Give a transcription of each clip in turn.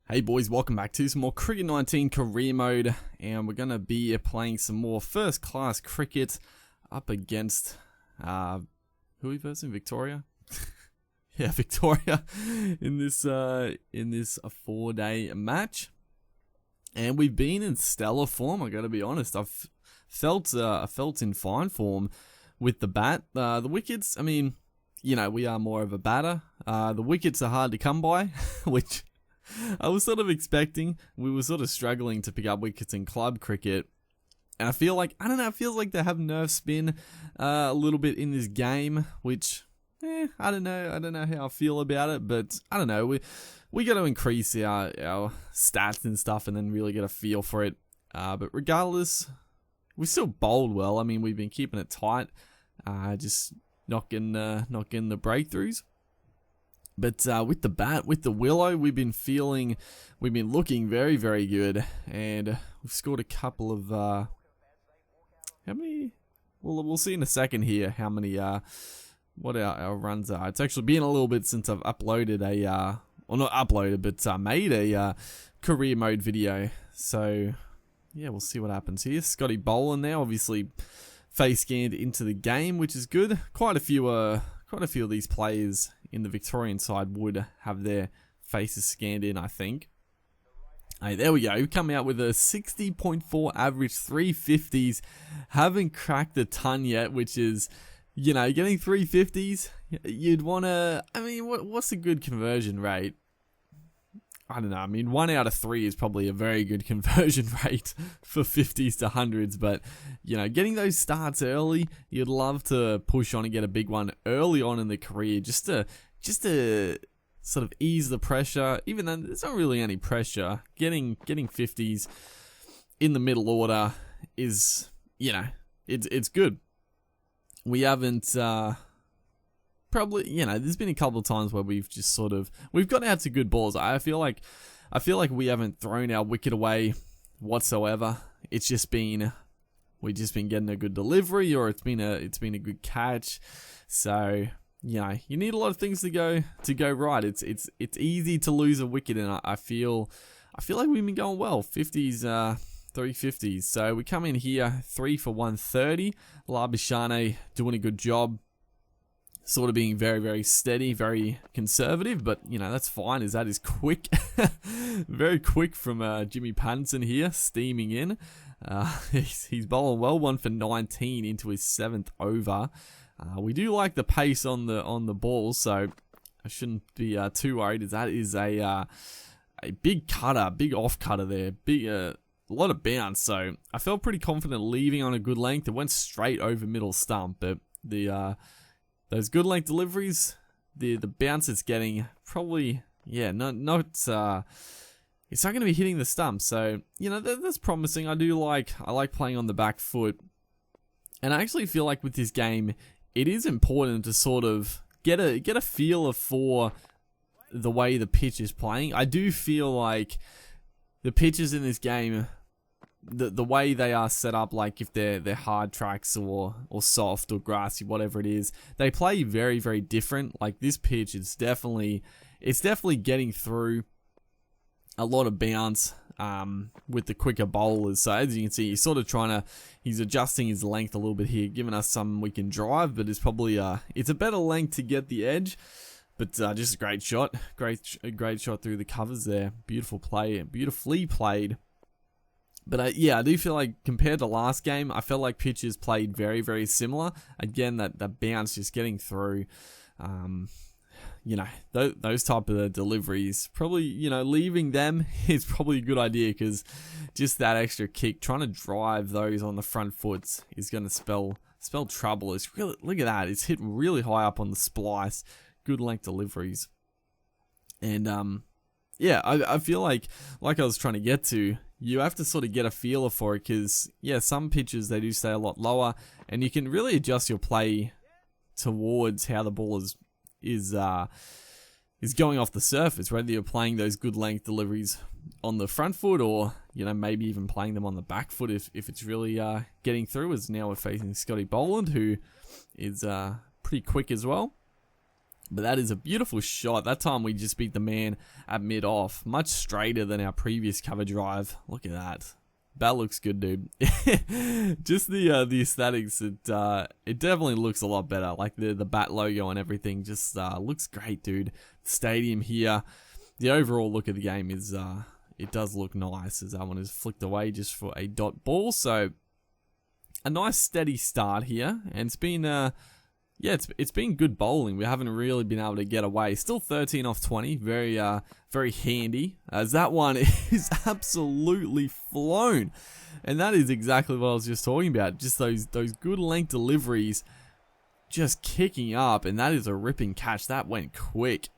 Hey boys, welcome back to some more Cricket 19 career mode, and we're going to be playing some more first class cricket up against, who are we versing? Victoria? Yeah, Victoria in this 4-day match. And we've been in stellar form, I gotta be honest. I've felt in fine form with the bat. The wickets, I mean, you know, we are more of a batter. The wickets are hard to come by, which I was sort of expecting. We were sort of struggling to pick up wickets in club cricket. And I feel like, I don't know, it feels like they have nerve spin a little bit in this game, which, I don't know how I feel about it, but I don't know, we got to increase our stats and stuff and then really get a feel for it. But regardless, we still bowled well. I mean, we've been keeping it tight, just not getting the breakthroughs. But with the bat, with the willow, we've been looking very, very good, and we've scored a couple of, how many? We'll see in a second here how many, what our runs are. It's actually been a little bit since I've uploaded made a career mode video. So yeah, we'll see what happens here. Scotty Boland now, obviously face scanned into the game, which is good. Quite a few of these players in the Victorian side would have their faces scanned in, I think. Hey, there we go. We come out with a 60.4 average, 350s. Haven't cracked the ton yet, which is, you know, getting 350s. You'd want to, I mean, what's a good conversion rate? I don't know. I mean, 1 out of 3 is probably a very good conversion rate for 50s to 100s. But, you know, getting those starts early, you'd love to push on and get a big one early on in the career just to sort of ease the pressure. Even though there's not really any pressure, getting 50s in the middle order is, you know, it's good. We haven't... Probably, you know, there's been a couple of times where we've got out to good balls. I feel like we haven't thrown our wicket away whatsoever. It's just been, we've just been getting a good delivery, or it's been a good catch. So, you know, you need a lot of things to go right. It's easy to lose a wicket, and I feel like we've been going well. 50s, 350s. So we come in here 3 for 130. Labuschagne doing a good job. Sort of being very, very steady, very conservative, but, you know, that's fine, as that is quick. Very quick from Jimmy Pattinson here, steaming in. He's bowling well, 1 for 19 into his 7th over. We do like the pace on the ball, so I shouldn't be too worried, as that is a big cutter, big off cutter there, a lot of bounce, so I felt pretty confident leaving on a good length. It went straight over middle stump, but those good length deliveries, the bounce it's getting, probably, yeah, it's not going to be hitting the stump. So, you know, that's promising. I like playing on the back foot. And I actually feel like with this game, it is important to sort of get a feel for the way the pitch is playing. I do feel like the pitches in this game, the way they are set up, like if they're hard tracks or soft or grassy, whatever it is, they play very, very different. Like this pitch, it's definitely getting through a lot of bounce with the quicker bowlers. So as you can see, he's adjusting his length a little bit here, giving us some we can drive, but it's probably it's a better length to get the edge. But just a great shot, great shot through the covers there. Beautiful play, beautifully played. But yeah, I do feel like compared to last game, I felt like pitches played very, very similar. Again, that bounce just getting through. You know, those type of deliveries, probably, you know, leaving them is probably a good idea, because just that extra kick, trying to drive those on the front foot is going to spell trouble. It's really, look at that, it's hit really high up on the splice. Good length deliveries. And yeah, I feel like I was trying to get to, you have to sort of get a feeler for it, because, yeah, some pitches, they do stay a lot lower, and you can really adjust your play towards how the ball is going off the surface, whether you're playing those good length deliveries on the front foot, or, you know, maybe even playing them on the back foot if it's really getting through, as now we're facing Scotty Boland, who is pretty quick as well. But that is a beautiful shot. That time we just beat the man at mid-off. Much straighter than our previous cover drive. Look at that. That looks good, dude. Just the aesthetics, it definitely looks a lot better. Like the bat logo and everything just looks great, dude. The stadium here, the overall look of the game is it does look nice, as that one is flicked away just for a dot ball. So a nice steady start here, and it's been yeah, it's been good bowling. We haven't really been able to get away. Still 13 off 20. Very very handy, as that one is absolutely flown. And that is exactly what I was just talking about. Just those good length deliveries just kicking up, and that is a ripping catch. That went quick.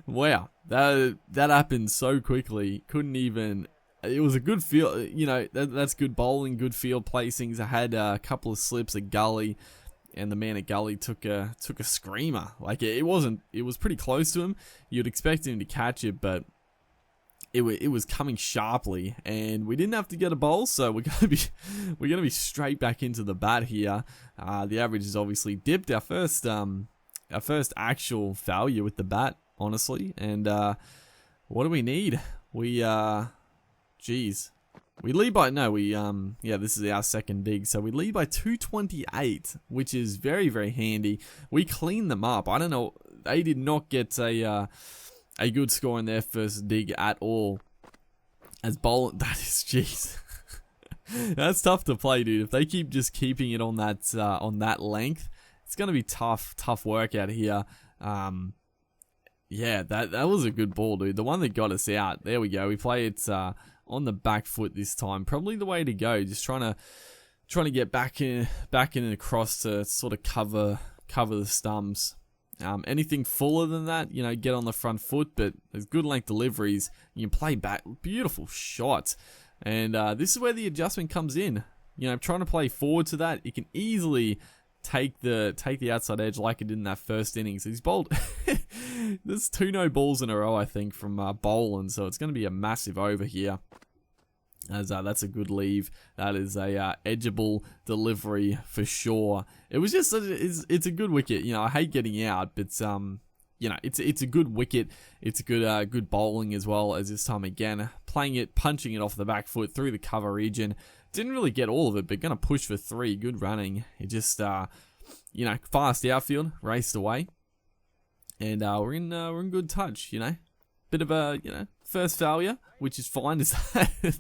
Wow. That happened so quickly. Couldn't even... It was a good field, you know, that's good bowling, good field placings. I had a couple of slips at gully, and the man at gully took a screamer. Like it was pretty close to him. You'd expect him to catch it, but it was coming sharply, and we didn't have to get a bowl, so we're gonna be straight back into the bat here. The average has obviously dipped. Our first actual failure with the bat, honestly. And what do we need? We lead by, yeah, this is our second dig, so we lead by 228, which is very, very handy. We cleaned them up. I don't know, they did not get a good score in their first dig at all. As bowl, that is, jeez. That's tough to play, dude. If they keep just keeping it on that length, it's gonna be tough work out here. Yeah, that was a good ball, dude. The one that got us out. There we go. We play it on the back foot this time. Probably the way to go. Just trying to get back in and across to sort of cover the stumps. Anything fuller than that, you know, get on the front foot. But there's good length deliveries. You can play back. Beautiful shot. And this is where the adjustment comes in. You know, trying to play forward to that, it can easily take the outside edge like it did in that first innings. He's bowled. There's 2 no balls in a row, I think, from Boland, so it's going to be a massive over here. As that's a good leave. That is a edgeable delivery for sure. It was just it's a good wicket. You know, I hate getting out, but you know, it's a good wicket. It's a good bowling as well. As this time again, punching it off the back foot through the cover region. Didn't really get all of it, but gonna push for 3. Good running. It just you know, fast outfield, raced away, and we're in good touch. You know, bit of a, you know, first failure, which is fine. Is that?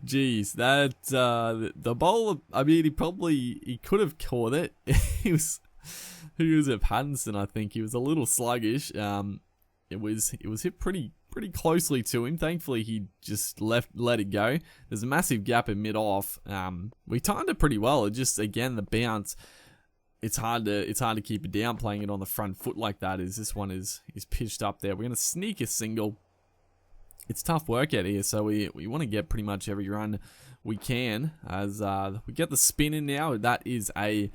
Jeez, that the bowler. I mean, he could have caught it. He was at Pattinson, I think. He was a little sluggish. It was hit pretty closely to him. Thankfully, he just let it go. There's a massive gap in mid-off. We timed it pretty well. It just, again, the bounce. It's hard to keep it down playing it on the front foot like that. As this one is pitched up there. We're gonna sneak a single. It's tough work out here, so we want to get pretty much every run we can. As we get the spin in now. That is a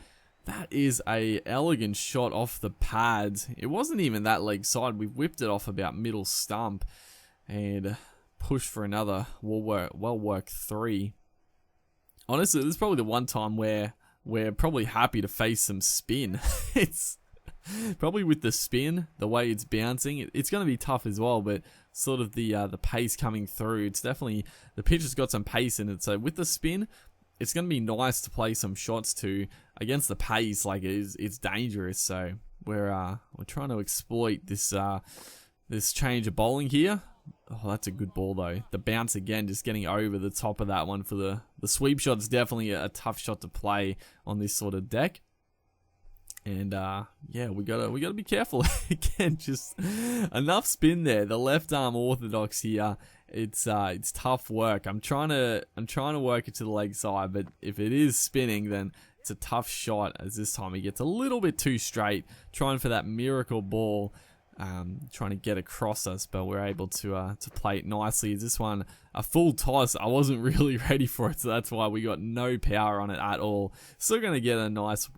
elegant shot off the pads. It wasn't even that leg side. We whipped it off about middle stump and pushed for another well worked 3. Honestly, this is probably the one time where we're probably happy to face some spin. It's probably with the spin, the way it's bouncing, it's going to be tough as well, but sort of the pace coming through, it's definitely, the pitch has got some pace in it, so with the spin, it's going to be nice to play some shots to against the pace. Like it's dangerous. So we're trying to exploit this change of bowling here. Oh, that's a good ball though. The bounce again, just getting over the top of that one for the sweep shot is definitely a tough shot to play on this sort of deck. And yeah, we gotta be careful. Again, just enough spin there. The left arm orthodox here. It's tough work. I'm trying to work it to the leg side, but if it is spinning, then it's a tough shot. As this time he gets a little bit too straight, trying for that miracle ball, trying to get across us, but we're able to play it nicely. Is this one a full toss? I wasn't really ready for it, so that's why we got no power on it at all. Still gonna get a nice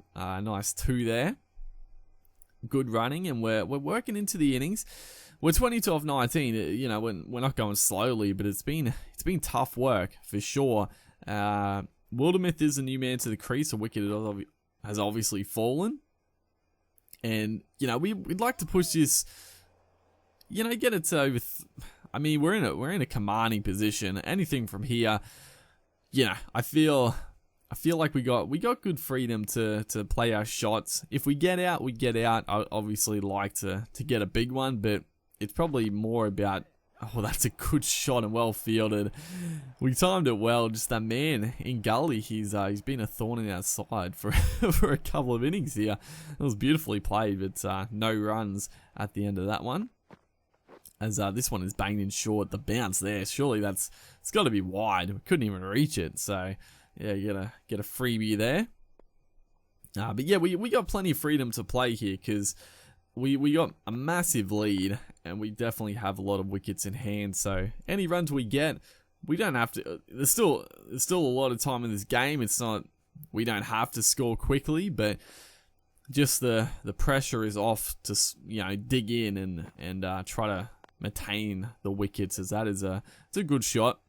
2 there. Good running, and we're working into the innings. We're 22 off 19. You know, we're not going slowly, but it's been tough work for sure. Wildermuth is a new man to the crease. A wicket has obviously fallen. And, you know, we'd like to push this, you know, get it to over... I mean, we're in a commanding position. Anything from here, you know, I feel like we got good freedom to play our shots. If we get out, we get out. I obviously like to get a big one, but it's probably more about, oh, that's a good shot and well fielded. We timed it well. Just that man in gully, he's been a thorn in our side for for a couple of innings here. It was beautifully played, but no runs at the end of that one. As this one is banged in short, the bounce there, surely it's got to be wide. We couldn't even reach it, so yeah, you get a freebie there. But yeah, we got plenty of freedom to play here because we got a massive lead and we definitely have a lot of wickets in hand. So any runs we get, we don't have to. There's still a lot of time in this game. It's not, we don't have to score quickly, but just the pressure is off to, you know, dig in and try to maintain the wickets, as that is it's a good shot.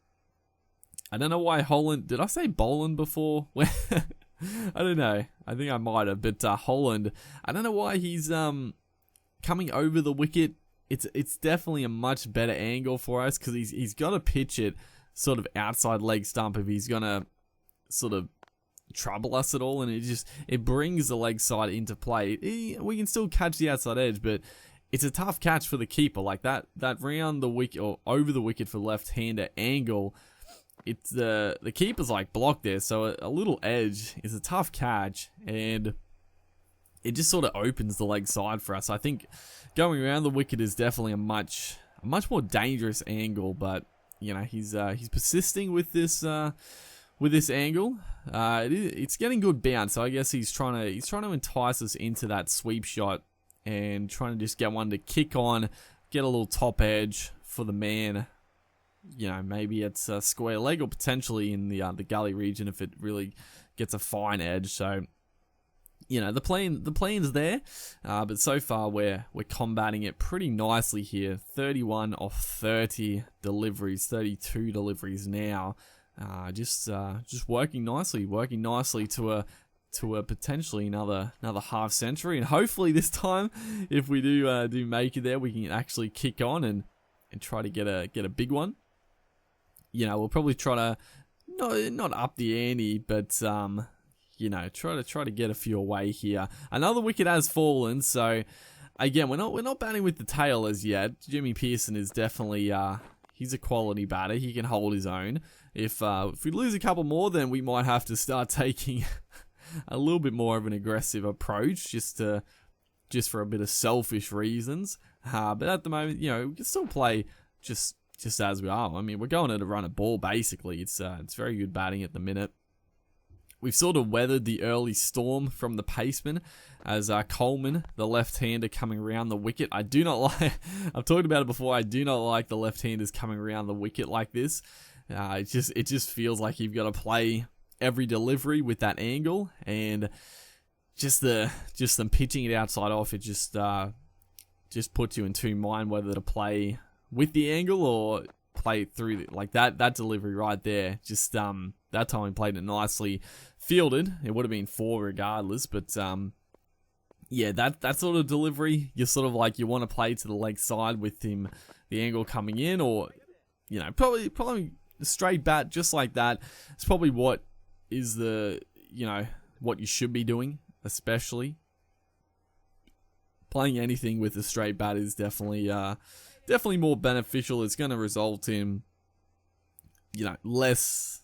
I don't know why Holland, did I say Boland before? I don't know. I think I might have, but Holland, I don't know why he's coming over the wicket. It's definitely a much better angle for us because he's got to pitch it sort of outside leg stump if he's gonna sort of trouble us at all, and it brings the leg side into play. We can still catch the outside edge, but it's a tough catch for the keeper. Like that round the wicket or over the wicket for left-hander angle, it's the keeper's like blocked there, so a little edge is a tough catch, and it just sort of opens the leg side for us. I think going around the wicket is definitely a much more dangerous angle, but you know, he's persisting with this angle. It's getting good bounce, so I guess he's trying to entice us into that sweep shot and trying to just get one to kick on, get a little top edge for the man. You know, maybe it's a square leg or potentially in the gully region if it really gets a fine edge. So, you know, the plan's there, but so far we're combating it pretty nicely here. 31 off 30 deliveries, 32 deliveries now. Just working nicely to a potentially another half century, and hopefully this time, if we do make it there, we can actually kick on and try to get a big one. You know, we'll probably try to not up the ante, but you know, try to get a few away here. Another wicket has fallen, so again, we're not batting with the tail as yet. Jimmy Peirson is definitely he's a quality batter. He can hold his own. If we lose a couple more, then we might have to start taking a little bit more of an aggressive approach, just for a bit of selfish reasons. But at the moment, you know, we can still play just as we are. I mean, we're going at a run of ball basically. It's very good batting at the minute. We've sort of weathered the early storm from the paceman as Coleman, the left-hander, coming around the wicket. I do not like, I've talked about it before, I do not like the left-handers coming around the wicket like this. It just feels like you've got to play every delivery with that angle, and just them pitching it outside off, it just puts you in two mind whether to play with the angle or play through like that delivery right there. Just that time we played it nicely fielded. It would have been 4 regardless, but yeah, that sort of delivery, you're sort of like, you want to play to the leg side with him, the angle coming in, or you know, probably a straight bat just like that. It's probably what is what you should be doing, especially playing anything with a straight bat is definitely more beneficial. It's going to result in, you know, less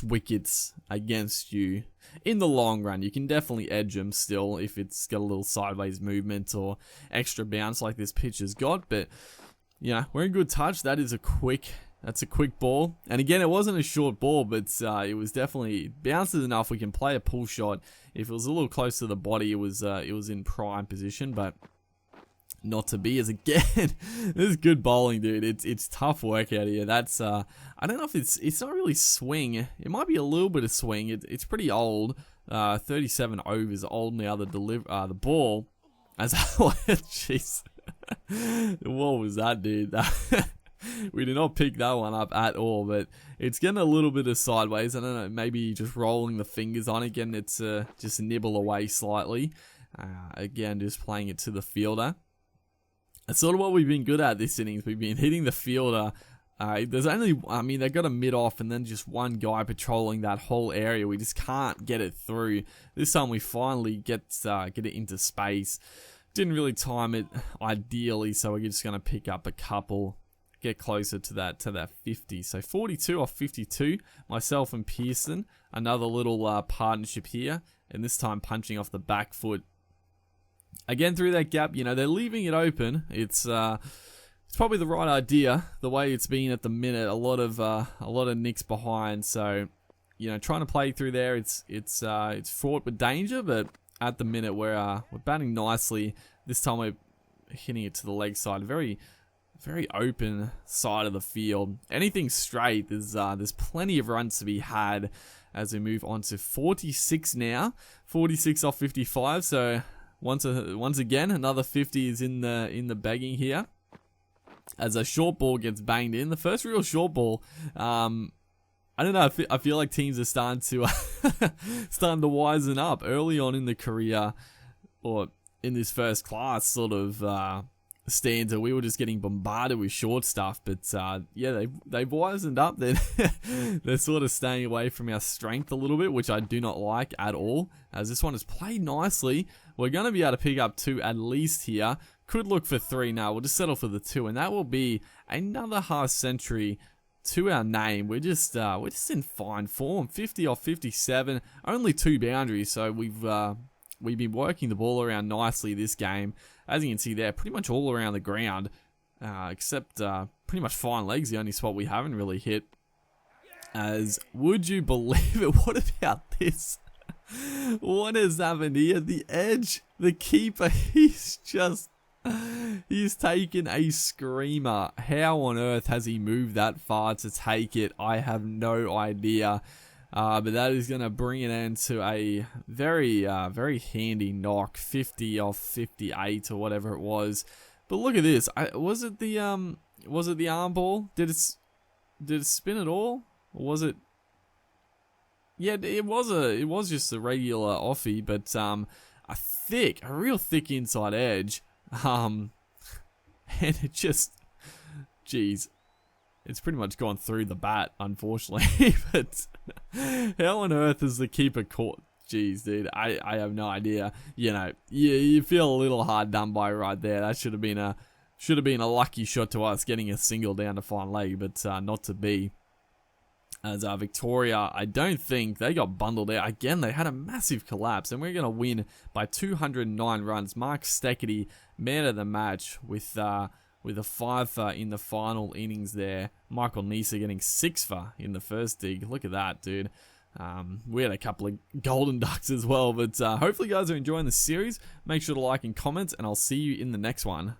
wickets against you in the long run. You can definitely edge them still if it's got a little sideways movement or extra bounce like this pitch has got, but you know, we're in good touch. That's a quick ball, and again, it wasn't a short ball, but it was definitely bounces enough. We can play a pull shot. If it was a little close to the body, it was in prime position, but not to be. As again, this is good bowling, dude. It's tough work out here. That's I don't know if it's not really swing. It might be a little bit of swing. It's pretty old. 37 overs old now. The ball, as jeez, what was that, dude? We did not pick that one up at all, but it's getting a little bit of sideways. I don't know, maybe just rolling the fingers on it, getting it to just nibble away slightly. Again, just playing it to the fielder. That's sort of what we've been good at this innings. We've been hitting the fielder. There's only, I mean, they've got a mid off and then just one guy patrolling that whole area. We just can't get it through. This time we finally get it into space. Didn't really time it ideally, so we're just going to pick up a couple, get closer to that 50. So 42 off 52, myself and Pearson. Another little partnership here, and this time punching off the back foot. Again, through that gap, you know, they're leaving it open. It's probably the right idea, the way it's been at the minute. A lot of nicks behind, so you know, trying to play through there. It's fraught with danger, but at the minute we're batting nicely. This time we're hitting it to the leg side, very open side of the field. Anything straight, there's plenty of runs to be had as we move on to 46 now. 46 off 55. So once again, another 50 is in the bagging here. As a short ball gets banged in, the first real short ball. I don't know. I feel like teams are starting to wisen up early on in the career, or in this first class sort of stanza. We were just getting bombarded with short stuff, but yeah, they've wisened up. They're sort of staying away from our strength a little bit, which I do not like at all. As this one is played nicely, we're going to be able to pick up 2 at least here. Could look for 3 now. We'll just settle for the 2, and that will be another half century to our name. We're just in fine form. 50 off 57, only 2 boundaries. So we've been working the ball around nicely this game. As you can see there, pretty much all around the ground, except pretty much fine legs, the only spot we haven't really hit. As would you believe it? What about this? What has happened here? The edge, the keeper, he's taken a screamer. How on earth has he moved that far to take it? I have no idea. But that is going to bring it into a very handy knock. 50 off 58 or whatever it was. But look at this. Was it the arm ball? Did it spin at all? Or was it? Yeah, it was just a regular offie, but a real thick inside edge. And it just, geez, it's pretty much gone through the bat, unfortunately. But how on earth is the keeper caught? Jeez, dude, I have no idea. You know, you feel a little hard done by right there. That should have been a lucky shot to us, getting a single down to fine leg, but not to be. As Victoria, I don't think they got bundled out. Again, they had a massive collapse, and we're going to win by 209 runs. Mark Steckety, man of the match, with a 5-for in the final innings there. Michael Nisa getting 6-for in the first dig. Look at that, dude. We had a couple of golden ducks as well, but hopefully you guys are enjoying the series. Make sure to like and comment, and I'll see you in the next one.